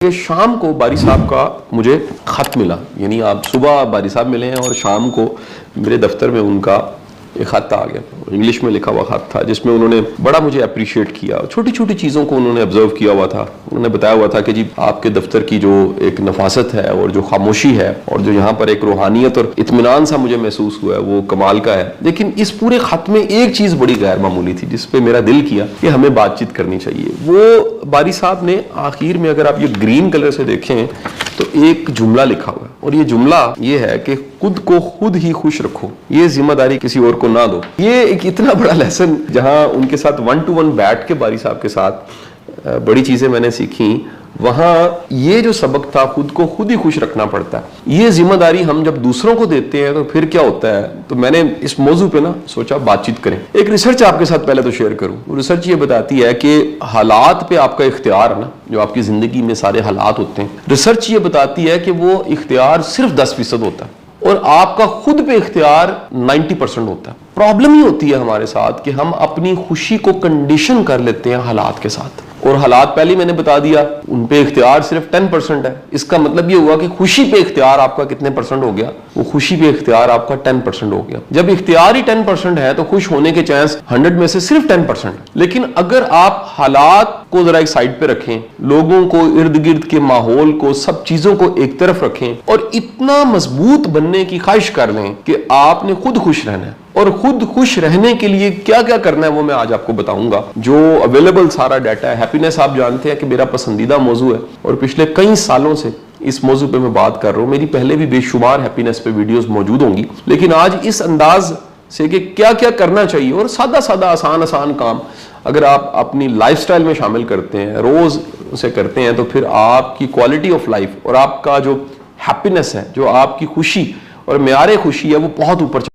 کہ شام کو باری صاحب کا مجھے خط ملا، یعنی آپ صبح باری صاحب ملے ہیں اور شام کو میرے دفتر میں ان کا ایک خط آ گیا، انگلش میں لکھا ہوا خط تھا، جس میں انہوں نے بڑا مجھے اپریشیٹ کیا، چھوٹی چھوٹی چیزوں کو انہوں نے آبزرو کیا ہوا تھا۔ انہوں نے بتایا ہوا تھا کہ جی آپ کے دفتر کی جو ایک نفاست ہے اور جو خاموشی ہے اور جو یہاں پر ایک روحانیت اور اطمینان سا مجھے محسوس ہوا ہے وہ کمال کا ہے، لیکن اس پورے خط میں ایک چیز بڑی غیر معمولی تھی جس پہ میرا دل کیا کہ ہمیں بات چیت کرنی چاہیے۔ وہ باری صاحب نے آخر میں، اگر آپ یہ گرین کلر سے دیکھیں تو ایک جملہ لکھا ہوا ہے، اور یہ جملہ یہ ہے کہ خود کو خود ہی خوش رکھو، یہ ذمہ داری کسی اور کو نہ دو۔ یہ ایک اتنا بڑا لیسن، جہاں ان کے ساتھ 1 to 1 بیٹھ کے باری صاحب کے ساتھ بڑی چیزیں میں نے سیکھیں، وہاں یہ جو سبق تھا خود کو خود ہی خوش رکھنا پڑتا ہے۔ یہ ذمہ داری ہم جب دوسروں کو دیتے ہیں تو پھر کیا ہوتا ہے، تو میں نے اس موضوع پہ سوچا بات چیت کریں۔ ایک ریسرچ آپ کے ساتھ پہلے تو شیئر کروں۔ وہ ریسرچ یہ بتاتی ہے کہ حالات پہ آپ کا اختیار ہے نا، جو آپ کی زندگی میں سارے حالات ہوتے ہیں، ریسرچ یہ بتاتی ہے کہ وہ اختیار صرف 10% ہوتا ہے اور آپ کا خود پہ اختیار 90% ہوتا ہے۔ پرابلم ہی ہوتی ہے ہمارے ساتھ کہ ہم اپنی خوشی کو کنڈیشن کر لیتے ہیں حالات کے ساتھ، اور حالات پہلے میں نے بتا دیا ان پہ اختیار صرف 10% ہے۔ اس کا مطلب یہ ہوا کہ خوشی پہ اختیار آپ کا کتنے پرسنٹ ہو گیا؟ وہ خوشی پہ اختیار آپ کا 10% ہو گیا۔ جب اختیار ہی 10% ہے تو خوش ہونے کے چانس 100 میں سے صرف 10%۔ لیکن اگر آپ حالات کو ذرا ایک سائڈ پہ رکھیں، لوگوں کو، ارد گرد کے ماحول کو، سب چیزوں کو ایک طرف رکھیں اور اتنا مضبوط بننے کی خواہش کر لیں کہ آپ نے خود خوش رہنا ہے، اور خود خوش رہنے کے لیے کیا کیا کرنا ہے وہ میں آج آپ کو بتاؤں گا۔ جو اویلیبل سارا ڈیٹا ہے، ہیپینس آپ جانتے ہیں کہ میرا پسندیدہ موضوع ہے اور پچھلے کئی سالوں سے اس موضوع پہ میں بات کر رہا ہوں۔ میری پہلے بھی بے شمار ہیپینس پہ ویڈیوز موجود ہوں گی، لیکن آج اس انداز سے کہ کیا کیا کرنا چاہیے، اور سادہ سادہ آسان کام اگر آپ اپنی لائف سٹائل میں شامل کرتے ہیں، روز اسے کرتے ہیں، تو پھر آپ کی کوالٹی آف لائف اور آپ کا جو ہیپینس ہے، جو آپ کی خوشی اور معیار خوشی ہے، وہ بہت اوپر